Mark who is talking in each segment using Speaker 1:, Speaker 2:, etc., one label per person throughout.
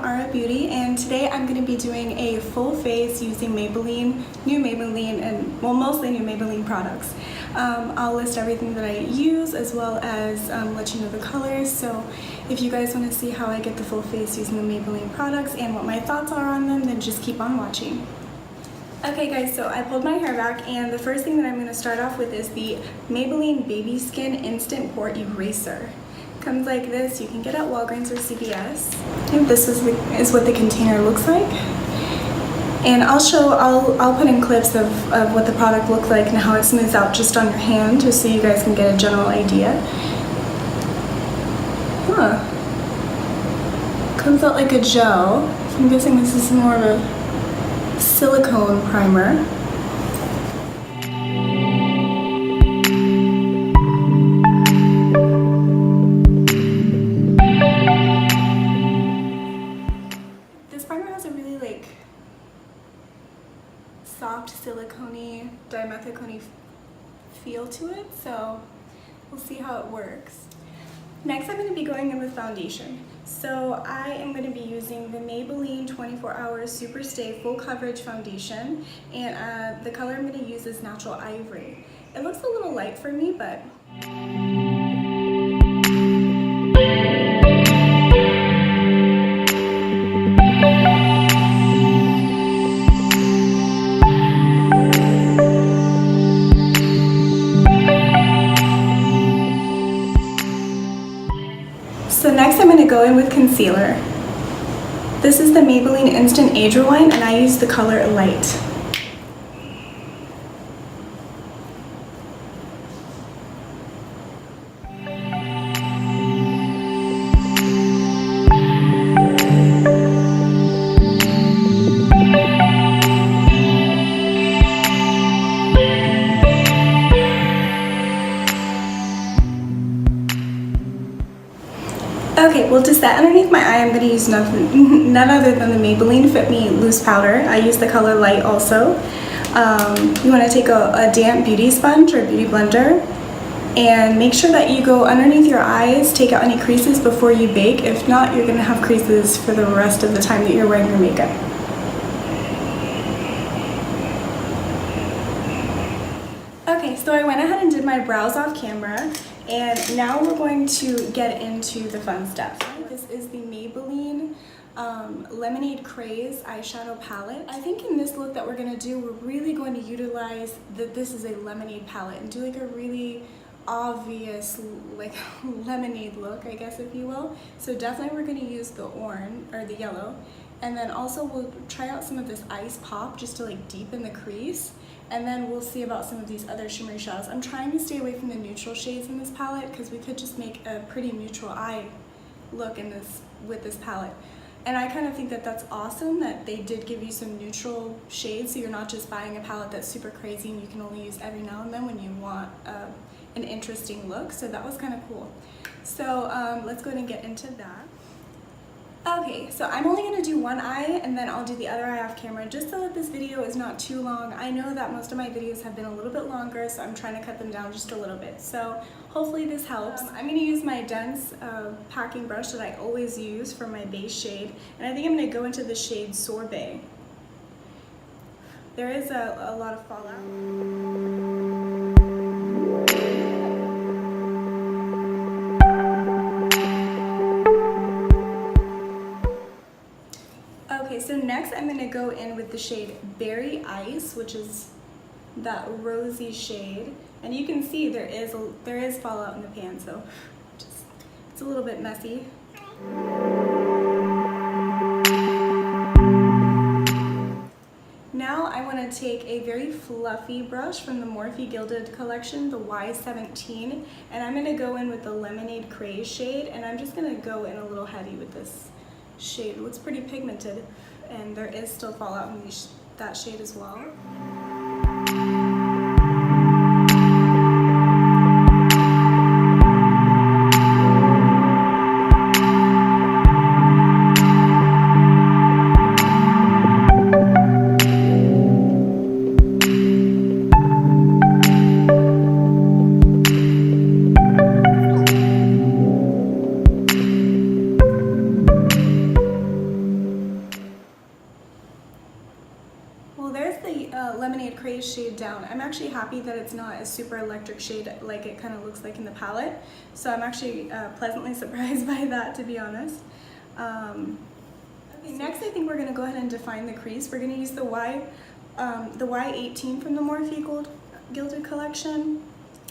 Speaker 1: Ara Beauty, and today I'm going to be doing a full face using Maybelline, new Maybelline, and well, mostly new Maybelline products. I'll list everything that I use as well as let you know the colors, so if you guys want to see how I get the full face using the Maybelline products and what my thoughts are on them, then just keep on watching. Okay guys, so I pulled my hair back, and the first thing that I'm going to start off with is the Maybelline Baby Skin Instant Pore Eraser. Comes like this. You can get it at Walgreens or CVS. And this is what the container looks like. And I'll put in clips of what the product looks like and how it smooths out just on your hand, just so you guys can get a general idea. Comes out like a gel. So I'm guessing this is more of a silicone primer. Soft silicone-y, dimethicone feel to it, so we'll see how it works. Next, I'm going to be going in with foundation. So I am going to be using the Maybelline 24 Hour Superstay Full Coverage Foundation, and the color I'm going to use is Natural Ivory. It looks a little light for me, but so next I'm going to go in with concealer. This is the Maybelline Instant Age Rewind, and I use the color Light. Okay, well, to set underneath my eye, I'm going to use none other than the Maybelline Fit Me Loose Powder. I use the color Light also. You want to take a damp beauty sponge or beauty blender and make sure that you go underneath your eyes, take out any creases before you bake. If not, you're going to have creases for the rest of the time that you're wearing your makeup. Okay, so I went ahead and did my brows off camera. And now we're going to get into the fun stuff. This is the Maybelline Lemonade Craze eyeshadow palette. I think in this look that we're going to do, we're really going to utilize that this is a lemonade palette and do like a really obvious like lemonade look, I guess, if you will. So definitely we're going to use the orange or the yellow, and then also we'll try out some of this Ice Pop just to like deepen the crease. And then we'll see about some of these other shimmery shadows. I'm trying to stay away from the neutral shades in this palette because we could just make a pretty neutral eye look in this with this palette. And I kind of think that that's awesome that they did give you some neutral shades, so you're not just buying a palette that's super crazy and you can only use every now and then when you want an interesting look. So that was kind of cool. So let's go ahead and get into that. Okay, so I'm only going to do one eye and then I'll do the other eye off camera just so that this video is not too long. I know that most of my videos have been a little bit longer, so I'm trying to cut them down just a little bit. So hopefully this helps. I'm going to use my dense packing brush that I always use for my base shade, and I think I'm going to go into the shade Sorbet. There is a lot of fallout. Okay, so next I'm going to go in with the shade Berry Ice, which is that rosy shade, and you can see there is fallout in the pan, so it's a little bit messy. Now I want to take a very fluffy brush from the Morphe Gilded collection, the Y17, and I'm going to go in with the Lemonade Craze shade, and I'm just going to go in a little heavy with this shade. It looks pretty pigmented, and there is still fallout in that shade as well. happy that it's not a super electric shade like it kind of looks like in the palette. So I'm actually pleasantly surprised by that, to be honest. Okay, next I think we're going to go ahead and define the crease. We're going to use the Y18 from the Morphe Gilded collection.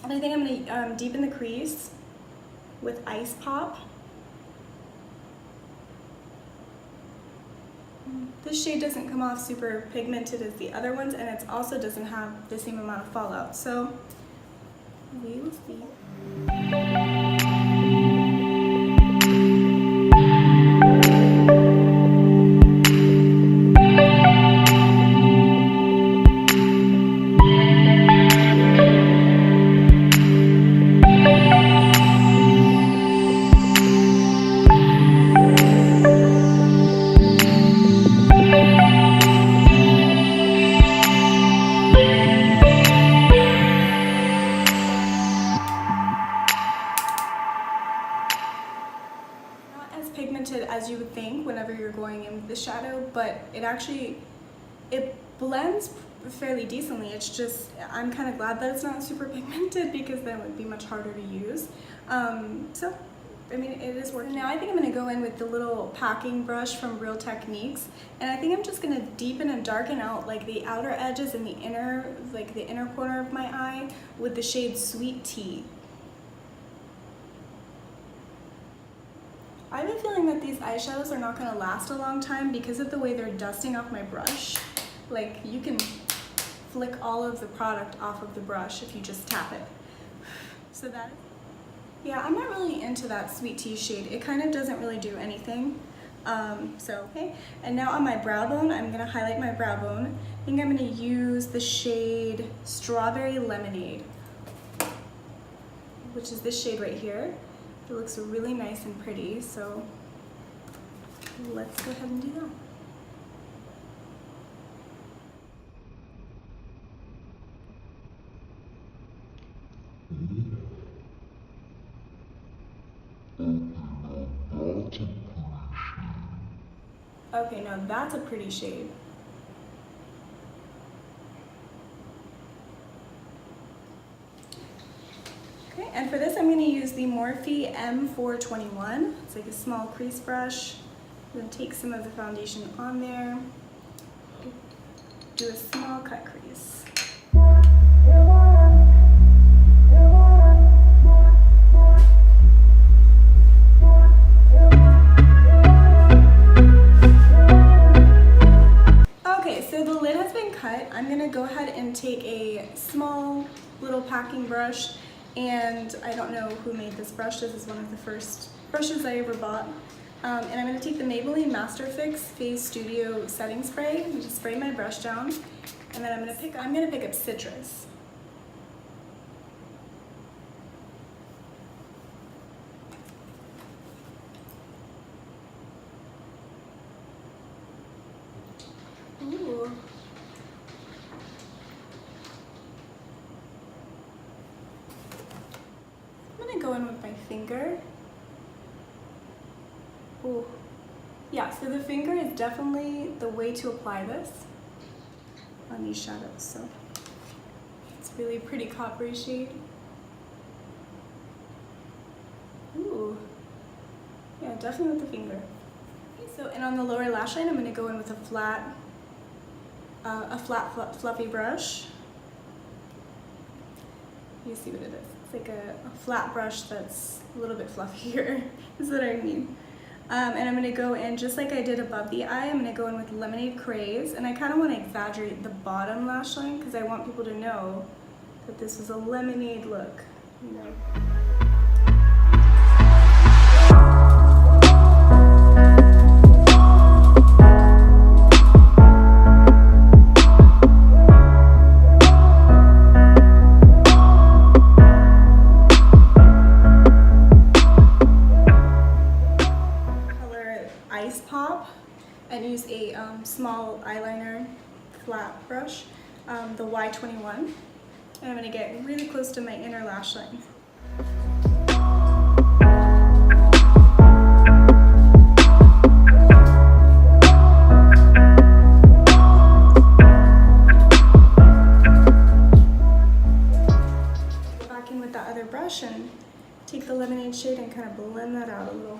Speaker 1: And I think I'm going to deepen the crease with Ice Pop. This shade doesn't come off super pigmented as the other ones, and it also doesn't have the same amount of fallout, so we will see. Pigmented as you would think whenever you're going in with the shadow, but it blends fairly decently. It's just, I'm kind of glad that it's not super pigmented because then it would be much harder to use. So I mean, it is working. Now I think I'm going to go in with the little packing brush from Real Techniques, and I think I'm just going to deepen and darken out like the outer edges and the inner corner of my eye with the shade Sweet Tea. I have a feeling that these eyeshadows are not going to last a long time because of the way they're dusting off my brush. Like, you can flick all of the product off of the brush if you just tap it. So that, yeah, I'm not really into that Sweet Tea shade. It kind of doesn't really do anything. Okay. And now on my brow bone, I'm going to highlight my brow bone. I think I'm going to use the shade Strawberry Lemonade, which is this shade right here. It looks really nice and pretty, so let's go ahead and do that. Okay, now that's a pretty shade. Okay, and for this I'm going to use the Morphe M421. It's like a small crease brush. I'm going to take some of the foundation on there, do a small cut crease. Okay, so the lid has been cut. I'm going to go ahead and take a small little packing brush. And I don't know who made this brush. This is one of the first brushes I ever bought. And I'm going to take the Maybelline Master Fix Phase Studio Setting Spray and just spray my brush down. And then I'm going to pick up Citrus. Ooh. Go in with my finger. Ooh. Yeah, so the finger is definitely the way to apply this on these shadows. So it's really a pretty coppery shade. Ooh. Yeah, definitely with the finger. Okay, so, and on the lower lash line, I'm going to go in with a flat, fluffy brush. You see what it is. It's like a flat brush that's a little bit fluffier, is what I mean. And I'm going to go in, just like I did above the eye, I'm going to go in with Lemonade Craze. And I kind of want to exaggerate the bottom lash line because I want people to know that this was a lemonade look, you know. And use a small eyeliner flat brush, the Y21, and I'm going to get really close to my inner lash line. brush and take the lemonade shade and kind of blend that out a little.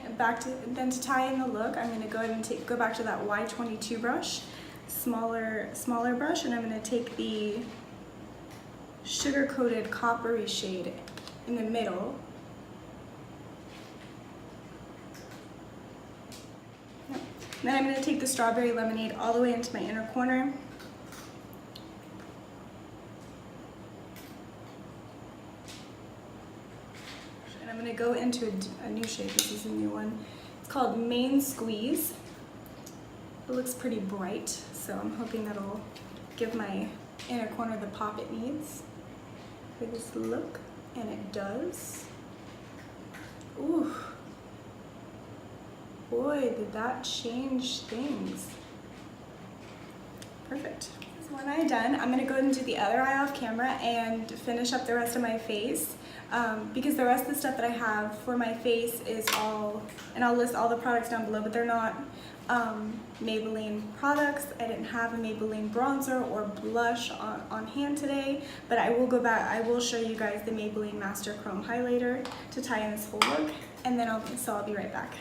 Speaker 1: And then to tie in the look, I'm going to go ahead and go back to that Y22 brush, smaller brush, and I'm going to take the sugar-coated coppery shade in the middle. Yep. Then I'm going to take the strawberry lemonade all the way into my inner corner. And I'm going to go into a new shade. This is a new one. It's called Main Squeeze. It looks pretty bright, so I'm hoping that'll give my inner corner the pop it needs for this look, and it does. Ooh, boy, did that change things. Perfect. So when I'm done, I'm gonna go ahead and do the other eye off camera and finish up the rest of my face, because the rest of the stuff that I have for my face is all, and I'll list all the products down below, but they're not Maybelline products. I didn't have a Maybelline bronzer or blush on hand today, but I will go back, I will show you guys the Maybelline Master Chrome highlighter to tie in this whole look, and then I'll be right back.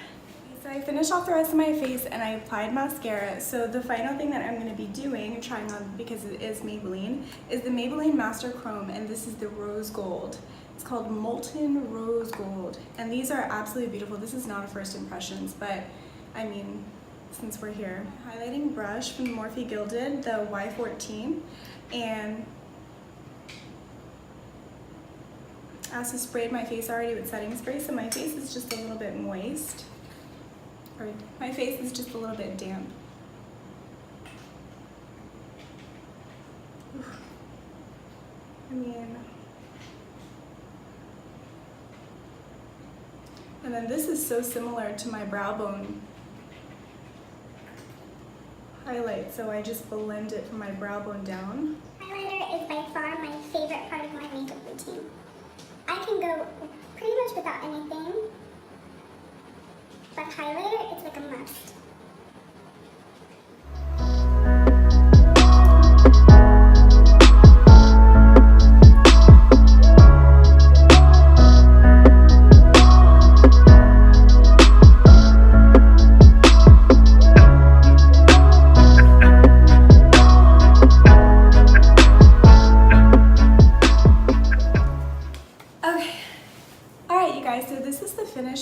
Speaker 1: So I finished off the rest of my face and I applied mascara. So the final thing that I'm going to be doing, trying on because it is Maybelline, is the Maybelline Master Chrome, and this is the rose gold. It's called Molten Rose Gold, and these are absolutely beautiful. This is not a first impressions, but I mean, since we're here. Highlighting brush from Morphe Gilded, the Y14, and I also sprayed my face already with setting spray, so my face is just a little bit moist. Or my face is just a little bit damp. I mean, and then this is so similar to my brow bone highlight, so I just blend it from my brow bone down.
Speaker 2: Highlighter is by far my favorite part of my makeup routine. I can go pretty much without anything, but highlighter, it's like a must.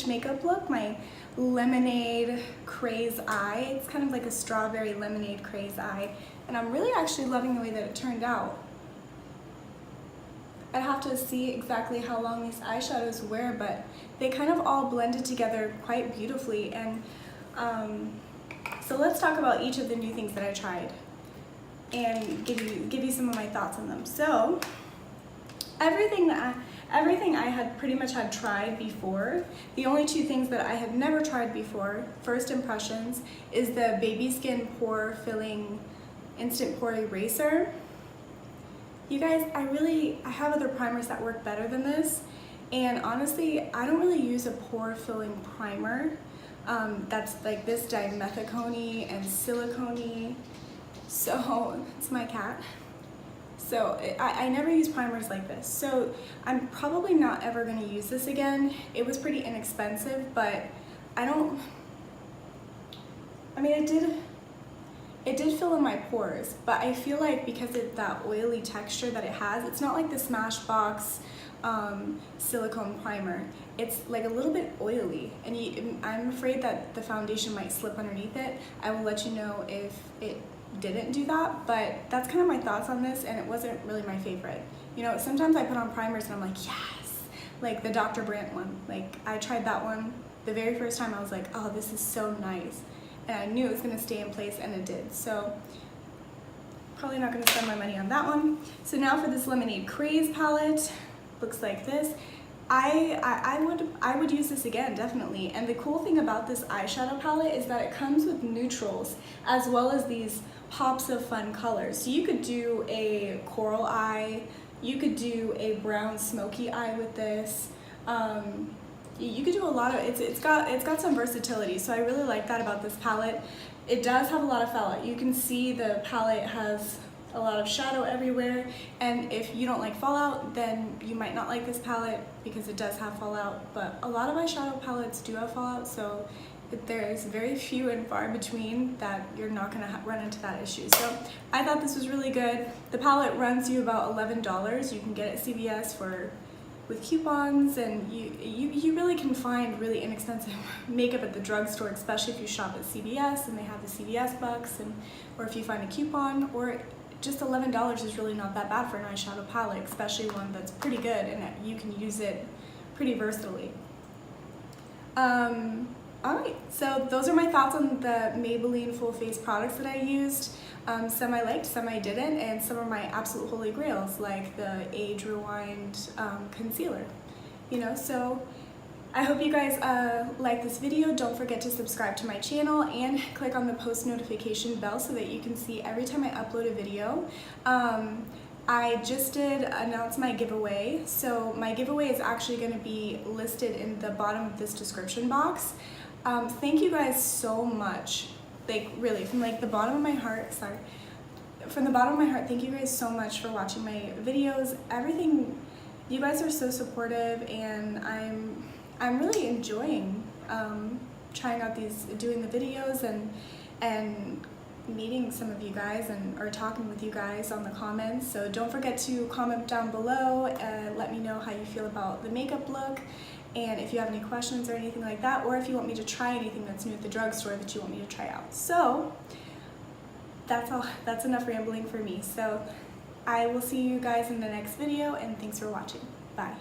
Speaker 1: Makeup look, my lemonade craze eye. It's kind of like a strawberry lemonade craze eye, and I'm really actually loving the way that it turned out. I'd have to see exactly how long these eyeshadows wear, but they kind of all blended together quite beautifully. And so let's talk about each of the new things that I tried and give you some of my thoughts on them. So everything I had pretty much had tried before. The only two things that I had never tried before, first impressions, is the Baby Skin Pore Filling Instant Pore Eraser. You guys, I have other primers that work better than this, and honestly, I don't really use a pore filling primer that's like this dimethicone and silicone. So, it's my cat. So I never use primers like this, so I'm probably not ever going to use this again. It was pretty inexpensive, but I mean, it did fill in my pores, but I feel like because of that oily texture that it has, it's not like the Smashbox silicone primer. It's like a little bit oily, and I'm afraid that the foundation might slip underneath it. I will let you know if it didn't do that, but that's kind of my thoughts on this, and it wasn't really my favorite. You know, sometimes I put on primers and I'm like, yes, like the Dr. Brandt one. Like, I tried that one the very first time. I was like, oh, this is so nice, and I knew it was going to stay in place, and it did. So probably not going to spend my money on that one. So now for this Lemonade Craze palette, looks like this. I would use this again, definitely. And the cool thing about this eyeshadow palette is that it comes with neutrals as well as these pops of fun colors. So you could do a coral eye, you could do a brown smoky eye with this. You could do a lot of, it's got some versatility, so I really like that about this palette. It does have a lot of fallout. You can see the palette has a lot of shadow everywhere. And if you don't like fallout, then you might not like this palette because it does have fallout, but a lot of eyeshadow palettes do have fallout, so there's very few and far between that you're not gonna run into that issue. So I thought this was really good. The palette runs you about $11. You can get it at CVS with coupons, and you really can find really inexpensive makeup at the drugstore, especially if you shop at CVS and they have the CVS bucks, or if you find a coupon, or just $11 is really not that bad for an eyeshadow palette, especially one that's pretty good and you can use it pretty versatilely. Alright, so those are my thoughts on the Maybelline full face products that I used. Some I liked, some I didn't, and some are my absolute holy grails, like the Age Rewind concealer. You know, so I hope you guys like this video. Don't forget to subscribe to my channel and click on the post notification bell so that you can see every time I upload a video. I just did announce my giveaway, so my giveaway is actually going to be listed in the bottom of this description box. Thank you guys so much, like really from like the bottom of my heart, from the bottom of my heart, thank you guys so much for watching my videos. Everything, you guys are so supportive, and I'm really enjoying trying out doing the videos and meeting some of you guys or talking with you guys on the comments. So don't forget to comment down below and let me know how you feel about the makeup look, and if you have any questions or anything like that, or if you want me to try anything that's new at the drugstore that you want me to try out. So that's enough rambling for me. So I will see you guys in the next video, and thanks for watching. Bye.